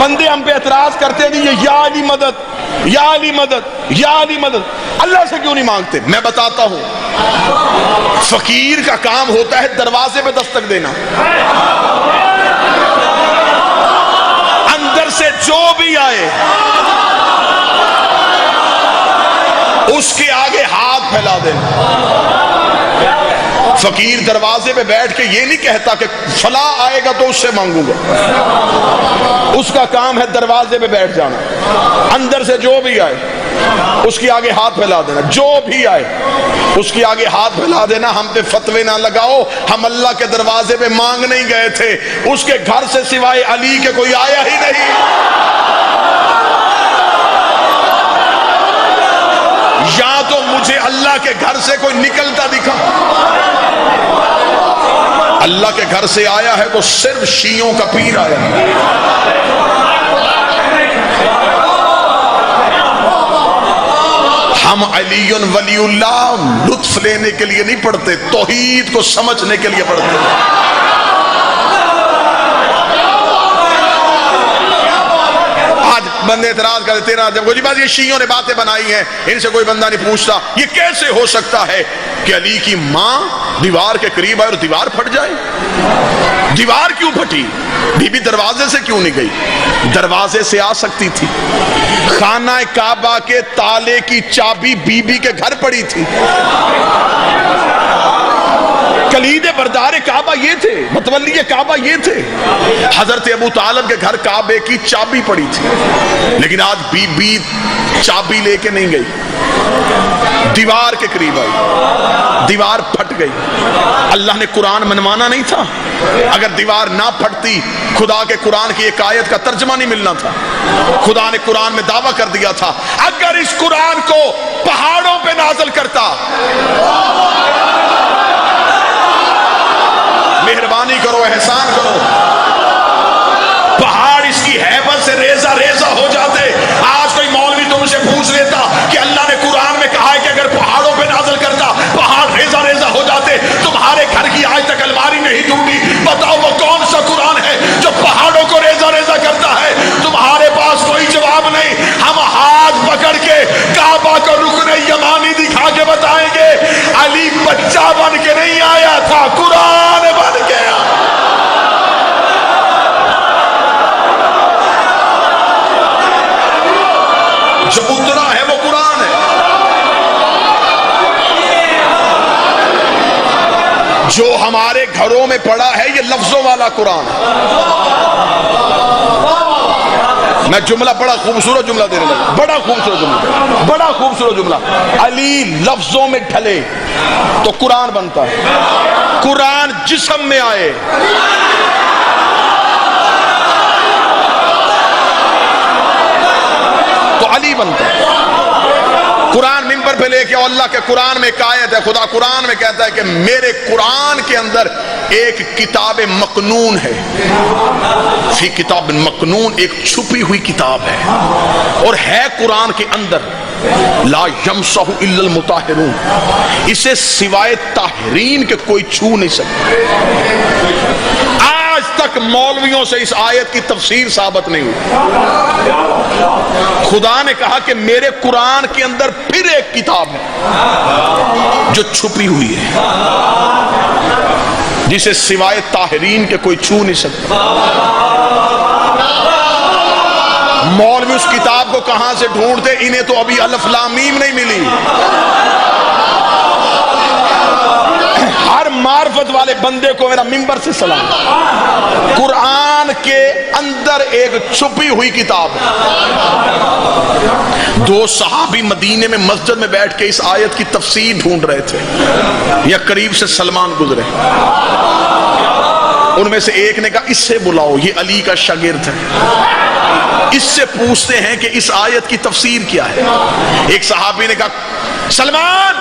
بندے ہم پہ اعتراض کرتے ہیں کہ یا علی مدد، یا علی مدد، یا علی مدد، اللہ سے کیوں نہیں مانگتے؟ میں بتاتا ہوں، فقیر کا کام ہوتا ہے دروازے پہ دستک دینا، اندر سے جو بھی آئے اس کے آگے ہاتھ پھیلا دینا۔ فقیر دروازے پہ بیٹھ کے یہ نہیں کہتا کہ فلاں آئے گا تو اس سے مانگوں گا، اس کا کام ہے دروازے پہ بیٹھ جانا، اندر سے جو بھی آئے اس کے آگے ہاتھ پھیلا دینا، جو بھی آئے اس کے آگے ہاتھ پھیلا دینا۔ ہم پہ فتوے نہ لگاؤ، ہم اللہ کے دروازے پہ مانگ نہیں گئے تھے، اس کے گھر سے سوائے علی کے کوئی آیا ہی نہیں۔ یا تو مجھے اللہ کے گھر سے کوئی نکلتا دکھا، اللہ کے گھر سے آیا ہے تو صرف شیعوں کا پیر آیا ہے۔ ہم علی ولی اللہ لطف لینے کے لیے نہیں پڑھتے، توحید کو سمجھنے کے لیے پڑھتے ہیں۔ آج بندے اعتراض کرتے تیرا جب کوئی بات یہ شیعوں نے باتیں بنائی ہیں، ان سے کوئی بندہ نہیں پوچھتا یہ کیسے ہو سکتا ہے کہ علی کی ماں دیوار کے قریب آئے اور دیوار پھٹ جائے؟ دیوار کیوں پھٹی؟ بی بی دروازے سے کیوں نہیں گئی؟ دروازے سے آ سکتی تھی۔ خانہ کعبہ کے تالے کی چابی بی بی کے گھر پڑی تھی، کلید بردار کعبہ یہ تھے، متولی کعبہ یہ تھے۔ حضرت ابو طالب کے گھر کعبے کی چابی پڑی تھی، لیکن آج بی بی چابی لے کے نہیں گئی، دیوار کے قریب آئی، دیوار پھٹ گئی۔ اللہ نے قرآن منوانا نہیں تھا؟ اگر دیوار نہ پھٹتی خدا کے قرآن کی ایک آیت کا ترجمہ نہیں ملنا تھا۔ خدا نے قرآن میں دعویٰ کر دیا تھا اگر اس قرآن کو پہاڑوں پہ نازل کرتا، مہربانی کرو، احسان کرو، پہاڑ اس کی ہیبت سے ریزہ ریزہ ہو جاتے۔ آج کوئی مولوی تم سے پوچھ لیتا کہ اللہ نے قرآن میں کہا ہے کہ اگر پہاڑوں پہ نازل کرتا پہاڑ ریزہ ریزہ ہو جاتے، تمہارے گھر کی آج تک الماری نہیں ڈھونڈی، بتاؤ وہ کون سا قرآن ہے جو پہاڑوں کو ریزہ ریزہ کرتا ہے؟ تمہارے پاس کوئی جواب نہیں۔ ہم ہاتھ پکڑ کے کعبہ کو رکن یمانی دکھا کے بتائیں گے علی بچہ بن کے نہیں آیا تھا، قرآن بن کے آیا۔ جو اترا ہے وہ قرآن ہے، جو ہمارے گھروں میں پڑا ہے یہ لفظوں والا قرآن ہے۔ میں جملہ بڑا خوبصورت جملہ دینے لگا، بڑا خوبصورت جملہ، بڑا خوبصورت جملہ۔ علی لفظوں میں ڈھلے تو قرآن بنتا ہے، قرآن جسم میں آئے تو علی بنتا ہے۔ قرآن منبر پہ لے کے اللہ کے قرآن میں ایک آیت ہے، خدا قرآن میں کہتا ہے کہ میرے قرآن کے اندر ایک کتاب مکنون ہے، فی کتاب مکنون، ایک چھپی ہوئی کتاب ہے، اور ہے قرآن کے اندر لا یمسہ الا المطہرون، اسے سوائے طاہرین کے کوئی چھو نہیں سکتا۔ آج تک مولویوں سے اس آیت کی تفسیر ثابت نہیں ہوئی۔ خدا نے کہا کہ میرے قرآن کے اندر پھر ایک کتاب ہے جو چھپی ہوئی ہے، جسے سوائے طاہرین کے کوئی چھو نہیں سکتا۔ مولوی اس کتاب کو کہاں سے ڈھونڈتے؟ انہیں تو ابھی الف لام میم نہیں ملی۔ ہر معرفت والے بندے کو میرا منبر سے سلام۔ قرآن کے اندر ایک چھپی ہوئی کتاب ہے۔ دو صحابی مدینے میں مسجد میں بیٹھ کے اس آیت کی تفسیر ڈھونڈ رہے تھے، یا قریب سے سلمان گزرے، ان میں سے ایک نے کہا اس سے بلاؤ، یہ علی کا شاگرد ہے، اس سے پوچھتے ہیں کہ اس آیت کی تفسیر کیا ہے۔ ایک صحابی نے کہا سلمان،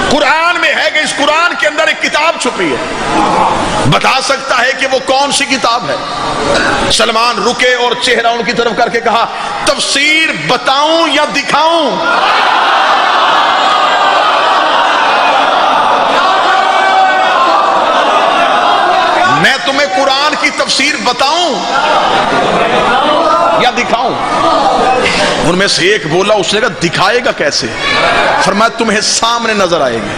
قرآن میں ہے کہ اس قرآن کے اندر ایک کتاب چھپی ہے، بتا سکتا ہے کہ وہ کون سی کتاب ہے؟ سلمان رکے اور چہرہ ان کی طرف کر کے کہا تفسیر بتاؤں یا دکھاؤں؟ میں تمہیں قرآن کی تفسیر بتاؤں؟ ان میں سے ایک بولا، اس نے کہا دکھائے گا کیسے؟ فرمایا تمہیں سامنے نظر آئے گی۔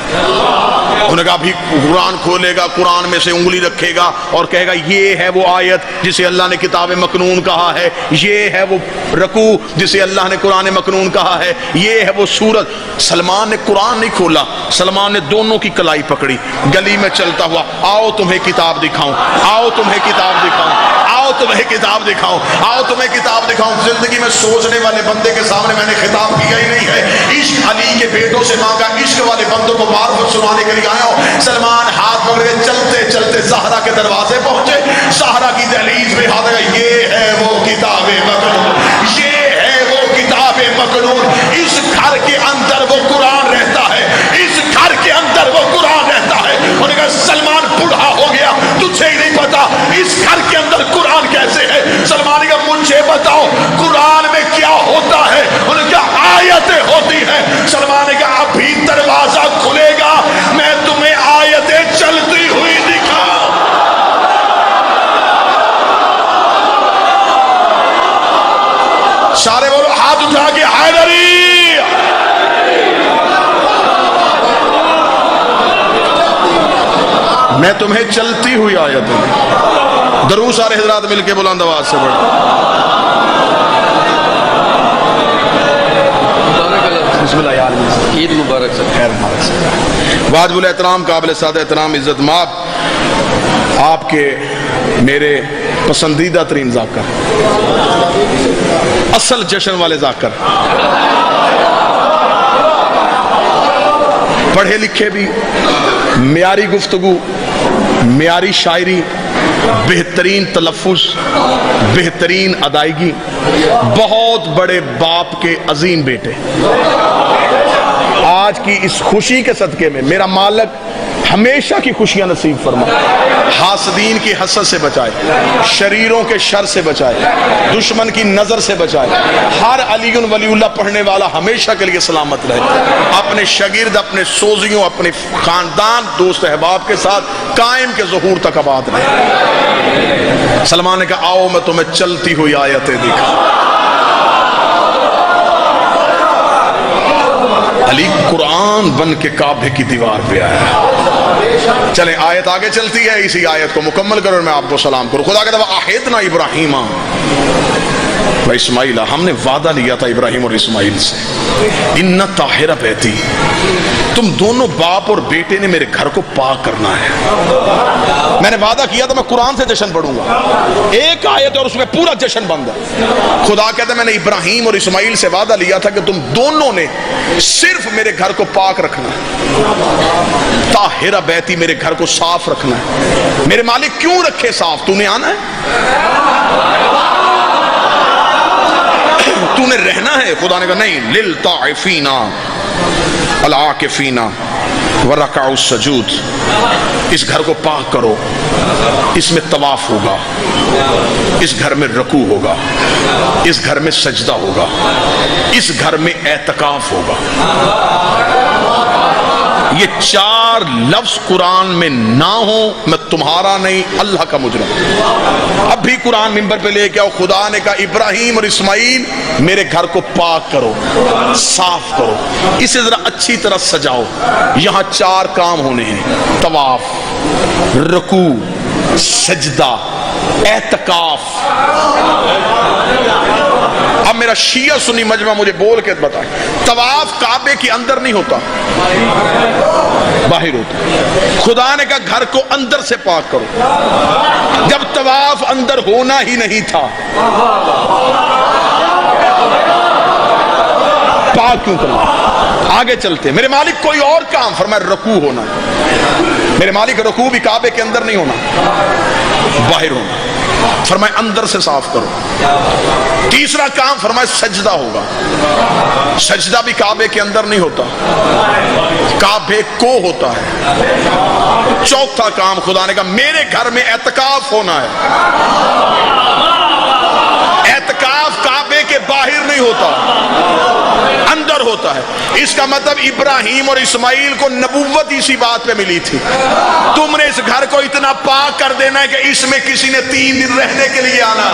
انہوں نے کہا ابھی قرآن کھولے گا، قرآن میں سے انگلی رکھے گا اور کہے گا یہ ہے وہ آیت جسے اللہ نے کتاب مکنون کہا ہے، یہ ہے وہ رکوع جسے اللہ نے قرآن مکنون کہا ہے، یہ ہے وہ سورت۔ سلمان نے قرآن نہیں کھولا، سلمان نے دونوں کی کلائی پکڑی، گلی میں چلتا ہوا، آؤ تمہیں کتاب دکھاؤں، آؤ تمہیں کتاب دکھاؤں، آؤ تمہیں کتاب دکھاؤں، آؤ تمہیں کتاب دکھاؤں۔ زندگی میں سوچنے والے بندے کے سامنے میں نے خطاب کیا ہی نہیں ہے، عشق علی کے بیٹوں سے مانگا، عشق والے بندوں کو معرفت سنانے کے لیے آیا ہوں۔ سلمان ہاتھ پکڑ کے چلتے چلتے زہرا کے دروازے پہنچے، زہرا کی دہلیز میں ہاتھ لگا، یہ ہے وہ کتاب مکنون، یہ ہے وہ کتاب مکنون، اس گھر کے اندر وہ قرآن رہتا ہے، اس گھر کے اندر وہ قرآن رہتا ہے۔ انہوں نے کہا سلمان بوڑھا ہو گیا، تجھے ہی نہیں پتا اس گھر کے اندر قرآن کیسے ہے؟ سلمان نے کہا مجھے بتاؤ قرآن میں کیا ہوتا ہے؟ انہوں نے کہا آیتیں ہوتی ہیں۔ سلمان نے کہا ابھی دروازہ کھلے گا، میں تمہیں آیتیں چلتی ہوئی دکھاؤں۔ سارے بولو ہاتھ اٹھا کے حیدری۔ میں تمہیں چلتی ہوئی آیتیں، درود سارے حضرات مل کے بلند آواز سے پڑھیں۔ بسم اللہ یا علی، عید مبارک سر، خیر مبارک سے۔ واجب الاحترام، قابل سادہ احترام، عزت مآب، آپ کے میرے پسندیدہ ترین ذاکر، اصل جشن والے ذاکر، پڑھے لکھے بھی، معیاری گفتگو، معیاری شاعری، بہترین تلفظ، بہترین ادائیگی، بہت بڑے باپ کے عظیم بیٹے، آج کی اس خوشی کے صدقے میں میرا مالک ہمیشہ کی خوشیاں نصیب فرمائے، حاسدین کی حسد سے بچائے، شریروں کے شر سے بچائے، دشمن کی نظر سے بچائے، ہر علی ولی اللہ پڑھنے والا ہمیشہ کے لیے سلامت رہے، اپنے شاگرد، اپنے سوزیوں، اپنے خاندان، دوست احباب کے ساتھ قائم کے ظہور تک آباد رہے۔ سلمان نے کہا آؤ میں تمہیں چلتی ہوئی آیتیں دکھاؤں۔ علی قرآن بن کے کعبے کی دیوار پہ آیا۔ چلیں آیت آگے چلتی ہے، اسی آیت کو مکمل کرو اور میں آپ کو سلام کروں۔ خدا کہتا ہے وَأَحِدْنَا إِبْرَاهِيمَ وَإِسْمَاعِيلَ، ہم نے وعدہ لیا تھا ابراہیم اور اسماعیل سے، إِنَّ طَاهِرَ بَيْتِي، تم دونوں باپ اور بیٹے نے میرے گھر کو پاک کرنا ہے۔ میں نے وعدہ کیا تھا میں قرآن سے جشن پڑھوں گا، ایک آیت اور اس میں پورا جشن بند ہے۔ خدا کہتا ہے میں نے ابراہیم اور اسماعیل سے وعدہ لیا تھا کہ تم دونوں نے صرف میرے گھر کو پاک رکھنا ہے، طاہرہ بیتی، میرے گھر کو صاف رکھنا ہے۔ میرے مالک کیوں رکھے صاف؟ تو نے آنا ہے، تو نے رہنا ہے۔ خدا نے کہا نہیں، للطائفین العاکفین ورکع السجود، اس گھر کو پاک کرو، اس میں طواف ہوگا، اس گھر میں رکوع ہوگا، اس گھر میں سجدہ ہوگا، اس گھر میں اعتکاف ہوگا۔ یہ چار لفظ قرآن میں نہ ہو میں تمہارا نہیں اللہ کا مجرم۔ اب بھی قرآن ممبر پہ لے کے آؤ، خدا نے کہا ابراہیم اور اسماعیل میرے گھر کو پاک کرو، صاف کرو، اسے ذرا اچھی طرح سجاؤ۔ یہاں چار کام ہونے ہیں، طواف، رکوع، سجدہ، اعتکاف۔ اب میرا شیعہ سنی مجمع مجھے بول کے بتائیں، طواف کعبے کے اندر نہیں ہوتا، باہر ہوتا۔ خدا نے کہا گھر کو اندر سے پاک کرو، جب طواف اندر ہونا ہی نہیں تھا پاک کیوں کرنا؟ آگے چلتے میرے مالک کوئی اور کام، فرمایا رکوع ہونا ہے۔ میرے مالک رکوع بھی کعبے کے اندر نہیں ہونا، باہر ہونا، فرمایا اندر سے صاف کرو۔ تیسرا کام فرمایا سجدہ ہوگا، سجدہ بھی کعبے کے اندر نہیں ہوتا، کعبے کو ہوتا ہے۔ چوتھا کام خدا نے کہا میرے گھر میں اعتکاف ہونا ہے، اعتکاف کعبے کے باہر نہیں ہوتا، اندر ہوتا ہے۔ اس کا مطلب ابراہیم اور اسماعیل کو نبوت اسی بات پہ ملی تھی، تم نے اس گھر کو اتنا پاک کر دینا ہے کہ اس میں کسی نے 3 دن رہنے کے لیے آنا۔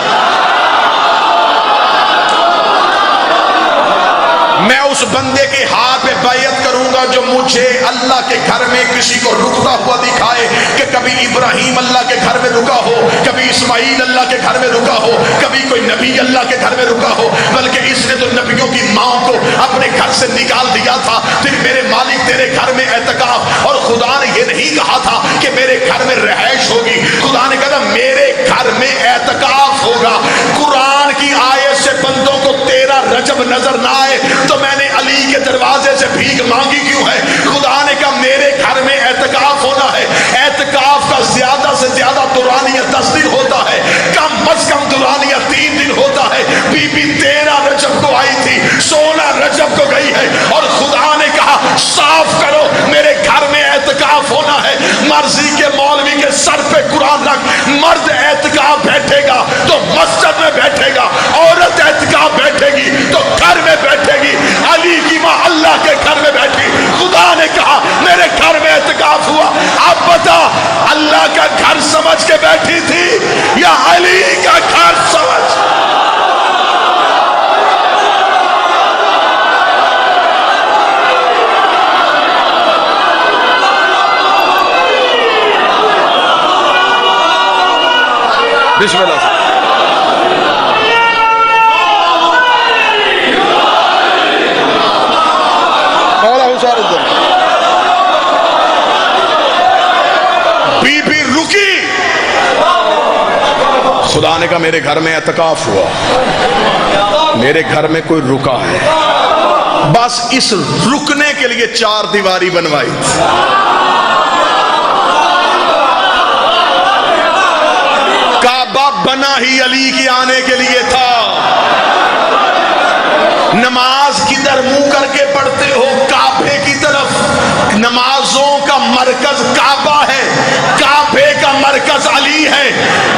بندے کے ہاتھ پہ بیعت کروں جو مجھے اللہ کے گھر میں کسی کو رکتا ہوا دکھائے کہ کبھی ابراہیم اللہ کے گھر میں رکا ہو, کبھی اسماعیل اللہ کے گھر میں رکا ہو, کبھی کوئی نبی اللہ کے گھر میں رکا ہو, بلکہ اس نے تو نبیوں کی ماں کو اپنے گھر سے نکال دیا تھا. پھر میرے مالک تیرے گھر میں اعتکاف, اور خدا نے یہ نہیں کہا تھا کہ میرے گھر میں رہائش ہوگی, خدا نے کہا میرے گھر میں اعتکاف ہوگا. قرآن کی آیت سے بندوں کو تیرا رجب نظر نہ آئے تو میں نے علی کے دروازے سے بھیک مانگی کیوں ہے؟ خدا نے کہا میرے گھر میں اعتکاف ہونا ہے. اعتکاف کا زیادہ سے زیادہ دورانیہ 10 دن ہوتا ہے, کم از کم دورانیہ 3 دن ہوتا ہے. بی بی 13 رجب کو آئی تھی, 16 رجب کو گئی ہے, اور خدا نے کہا صاف کرو میرے گھر میں اعتکاف ہونا ہے. مرضی کے مولوی کے سر پہ قرآن رکھ, مرد اعتکاف بیٹھے گا تو مسجد میں بیٹھے گا, عورت اعتکاف بیٹھے گی تو گھر میں بیٹھے گی. علی کی ماں اللہ کے گھر میں بیٹھی, خدا نے کہا میرے گھر میں اعتکاف ہوا. اب بتا اللہ کا گھر سمجھ کے بیٹھی تھی یا علی کا گھر سمجھ؟ بسم اللہ. بی بی رکی, خدا نے کہا میرے گھر میں اعتکاف ہوا, میرے گھر میں کوئی رکا ہے. بس اس رکنے کے لیے 4 دیواری بنوائی. کعبہ بنا ہی علی کے آنے کے لیے تھا. نماز کدھر منہ کر کے پڑھتے ہو؟ کعبے کی طرف. نمازوں کا مرکز کعبہ ہے, کعبے کا مرکز علی ہے.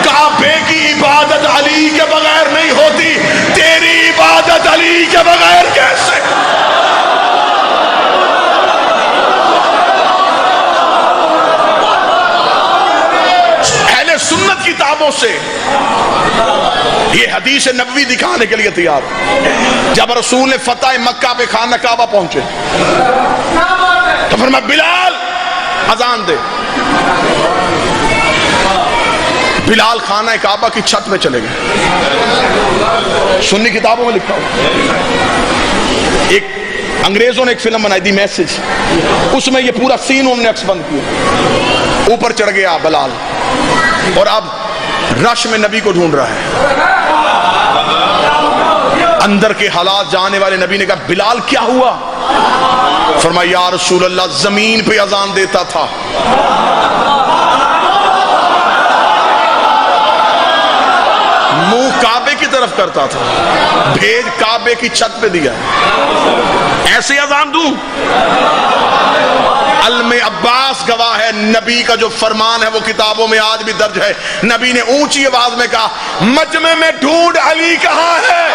کعبے کی عبادت علی کے بغیر نہیں ہوتی, تیری عبادت علی کے بغیر کیسے؟ اہل سنت کتابوں سے یہ حدیث نبوی دکھانے کے لیے تیار. جب رسول نے فتح مکہ پہ خانہ کعبہ پہنچے تو فرمایا بلال اذان دے. بلال خانہ کعبہ کی چھت پہ چلے گئے. سنی کتابوں میں لکھا ہوا. ایک انگریزوں نے ایک فلم بنائی دی میسج, اس میں یہ پورا سین انہوں نے عکس بند کیا. اوپر چڑھ گیا بلال اور اب رش میں نبی کو ڈھونڈ رہا ہے. اندر کے حالات جانے والے نبی نے کہا بلال کیا ہوا؟ فرمایا یا رسول اللہ زمین پہ اذان دیتا تھا, منہ کعبے کی طرف کرتا تھا, بھیج کعبے کی چھت پہ دیا, ایسے اذان دوں؟ علم عباس گواہ ہے, نبی کا جو فرمان ہے وہ کتابوں میں آج بھی درج ہے. نبی نے اونچی آواز میں کہا مجمع میں ڈھونڈ علی کہاں ہے؟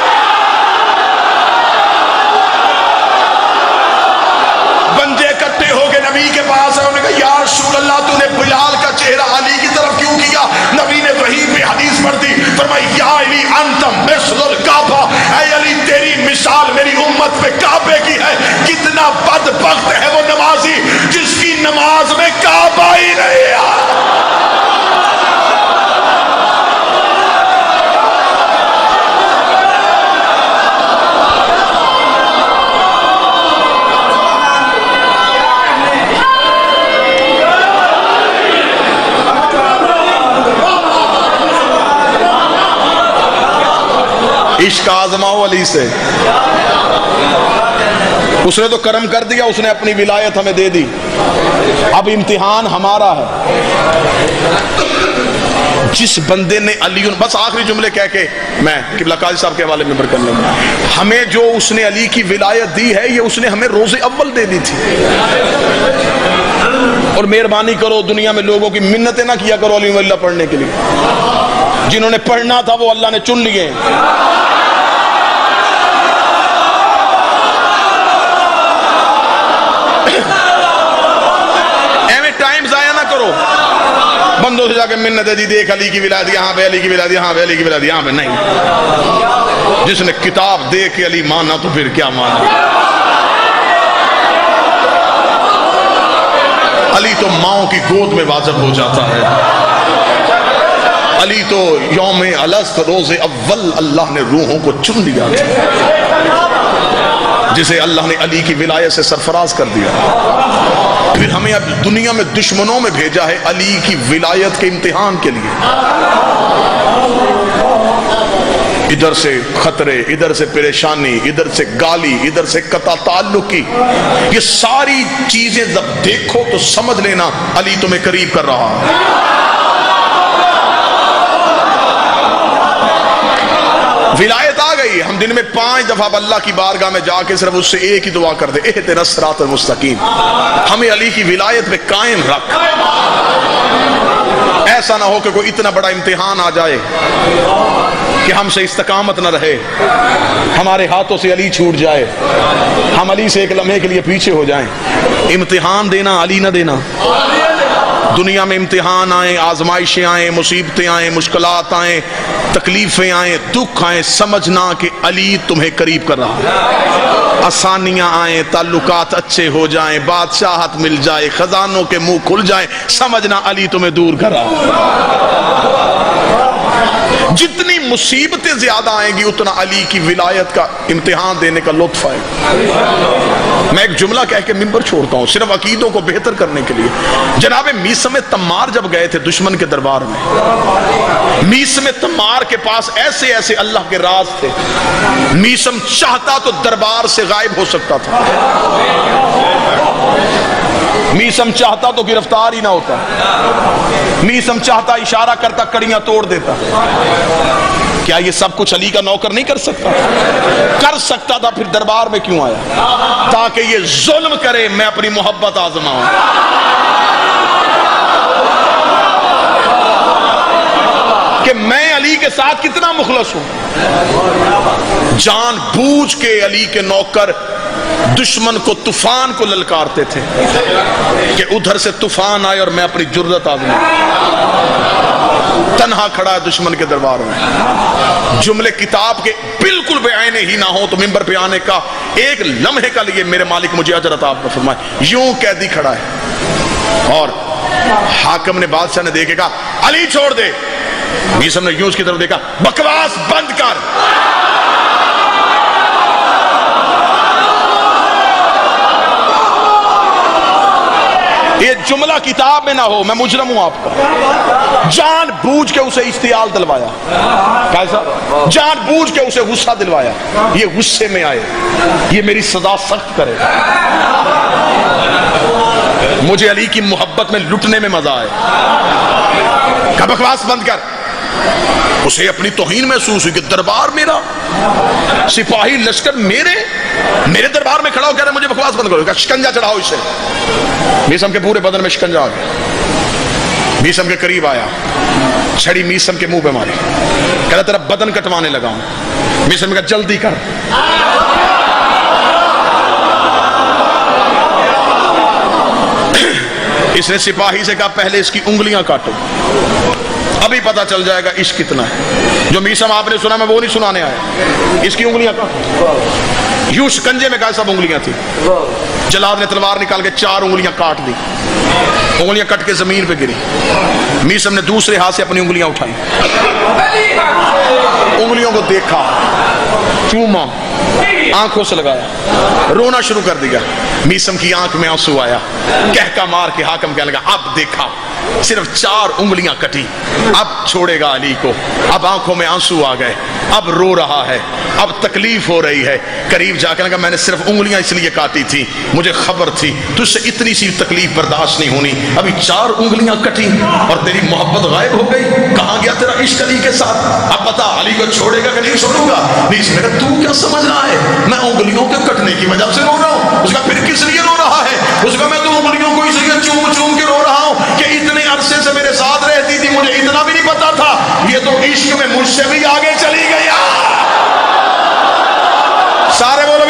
بندے اکٹھے ہو کے نبی کے پاس ہے, انہوں نے کہا یا رسول اللہ تو نے بلال کا چہرہ علی کی طرف کیوں کیا؟ نبی نے وہی پہ حدیث پڑھ دی. فرمایا یا علی انت مثل الکعبہ, اے علی تیری مثال میری امت پہ کعبے کی ہے. کتنا بدبخت ہے وہ نمازی جس کی نماز میں کعبہ ہی نہیں ہے. عشق آزماؤ علی سے. اس نے تو کرم کر دیا, اس نے اپنی ولایت ہمیں دے دی, اب امتحان ہمارا ہے. جس بندے نے علی, بس آخری جملے کہہ کے میں قبلہ قاضی صاحب کے حوالے میں کر لوں گا. ہمیں جو اس نے علی کی ولایت دی ہے یہ اس نے ہمیں روز اول دے دی تھی. اور مہربانی کرو دنیا میں لوگوں کی منتیں نہ کیا کرو علی اللہ پڑھنے کے لیے. جنہوں نے پڑھنا تھا وہ اللہ نے چن لیے. ایویں ٹائم ضائع نہ کرو بندوں سے جا کے منتیں دی, دیکھ علی کی ولایت یہاں پہ, علی کی ولایت یہاں پہ, علی کی ولایت یہاں پہ. نہیں, جس نے کتاب دیکھ کے علی مانا تو پھر کیا مانا. علی تو ماؤں کی گود میں واجب ہو جاتا ہے. علی تو یوم الست روز اول اللہ نے روحوں کو چن لیا تھا، جسے اللہ نے علی کی ولایت سے سرفراز کر دیا. پھر ہمیں اب دنیا میں دشمنوں میں بھیجا ہے علی کی ولایت کے امتحان کے لیے. ادھر سے خطرے، ادھر سے پریشانی، ادھر سے گالی، ادھر سے قطع تعلقی. یہ ساری چیزیں جب دیکھو تو سمجھ لینا علی تمہیں قریب کر رہا ہے. ولایت آ گئی. ہم دن میں 5 دفعہ اللہ کی بارگاہ میں جا کے صرف اس سے ایک ہی دعا کر دے، اہدنا الصراط المستقیم. ہمیں علی کی ولایت پہ قائم رکھ. ایسا نہ ہو کہ کوئی اتنا بڑا امتحان آ جائے کہ ہم سے استقامت نہ رہے، ہمارے ہاتھوں سے علی چھوٹ جائے، ہم علی سے ایک لمحے کے لیے پیچھے ہو جائیں. امتحان دینا علی نہ دینا. دنیا میں امتحان آئیں، آزمائشیں آئیں، مصیبتیں آئیں، مشکلات آئیں، تکلیفیں آئیں، دکھ آئیں، سمجھنا کہ علی تمہیں قریب کر رہا ہے. آسانیاں آئیں، تعلقات اچھے ہو جائیں، بادشاہت مل جائے، خزانوں کے منہ کھل جائیں، سمجھنا علی تمہیں دور کر رہا ہے. جتنی مصیبتیں زیادہ آئیں گی اتنا علی کی ولایت کا امتحان دینے کا لطف آئے گا. میں ایک جملہ کہہ کے منبر چھوڑتا ہوں صرف عقیدوں کو بہتر کرنے کے لیے. جناب میثم تمار جب گئے تھے دشمن کے دربار میں، میثم تمار کے پاس ایسے ایسے اللہ کے راز تھے. میثم چاہتا تو دربار سے غائب ہو سکتا تھا، میثم چاہتا تو گرفتار ہی نہ ہوتا، میثم چاہتا اشارہ کرتا کڑیاں توڑ دیتا. کیا یہ سب کچھ علی کا نوکر نہیں کر سکتا؟ کر سکتا تھا. پھر دربار میں کیوں آیا؟ تاکہ یہ ظلم کرے، میں اپنی محبت آزماؤں. کہ میں علی کے ساتھ کتنا مخلص ہوں. جان بوجھ کے علی کے نوکر دشمن کو، طوفان کو للکارتے تھے کہ ادھر سے طوفان آئے اور میں اپنی جرأت آزماؤں. تنہا کھڑا ہے دشمن کے دربار میں. جملے کتاب کے بالکل بے عینے ہی نہ ہو تو منبر پہ آنے کا ایک لمحے کا لیے میرے مالک مجھے اجر عطا فرمائے. یوں قیدی کھڑا ہے اور حاکم نے، بادشاہ نے دیکھے کہا علی چھوڑ دے. میثم نے یوں اس کی طرف دیکھا، بکواس بند کر. یہ جملہ کتاب میں نہ ہو، میں مجرم ہوں آپ کا. جان بوجھ کے اسے اشتعال دلوایا. کیسا؟ جان بوجھ کے اسے غصہ دلوایا. یہ غصے میں آئے، یہ میری سزا سخت کرے. مجھے علی کی محبت میں لٹنے میں مزہ آئے. کہ بکواس بند کر. اسے اپنی توہین محسوس ہوئی کہ دربار میرا، سپاہی لشکر میرے دربار میں کھڑا ہو کہہ رہے مجھے بکواس بند کرو. شکنجا چڑھاؤ اسے. میثم کے پورے بدن میں شکنجا آ گیا. میثم کے قریب آیا، چھڑی میثم کے منہ پہ ماری. کہہ رہا تیرا بدن کٹوانے لگا ہوں. میثم نے کہا جلدی کر. اس نے سپاہی سے کہا پہلے اس کی انگلیاں کاٹو، ابھی پتا چل جائے گا عشق کتنا ہے. جو میثم آپ نے سنا میں وہ نہیں سنانے آیا. اس کی انگلیاں کاٹو. یوں شکنجے میں کہا سب انگلیاں تھی. جلاد نے تلوار نکال کے 4 انگلیاں کاٹ دی. انگلیاں کٹ کے زمین پہ گری. میثم نے دوسرے ہاتھ سے اپنی انگلیاں اٹھائی، انگلیوں کو دیکھا، چوما، آنکھوں سے لگایا، رونا شروع کر دیا. میثم کی آنکھ میں آنسو آیا. کہکا مار کے حاکم کہنے لگا اب دیکھا صرف 4 انگلیاں کٹی، اب چھوڑے گا علی کو. اب آنکھوں میں آنسو آ گئے، اب رو رہا ہے، اب تکلیف ہو رہی ہے. قریب جا کے لگا میں نے صرف انگلیاں اس لیے کاٹی تھی، مجھے خبر تھی تجھ سے اتنی سی تکلیف برداشت نہیں ہونی. ابھی 4 انگلیاں کٹی اور تیری محبت غائب ہو گئی. کہاں گیا تیرا عشق علی کے ساتھ؟ اب بتا علی کو چھوڑے گا کہ نہیں چھوڑوں گا؟ نہیں نے کہا تو کیا سمجھ رہا ہے میں انگلیوں کے کٹنے کی وجہ سے رو رہا ہوں؟ اس کا پھر کس لیے رو رہا ہے؟ اس کا میں تو انگلیوں کو اس لیے چوم چوم کے رو رہا ہوں کہ اتنے عرصے سے میرے ساتھ رہتی تھی، مجھے اتنا بھی نہیں پتا تھا یہ تو عشق میں مجھ سے بھی آگے چلی گئی. سارے بولے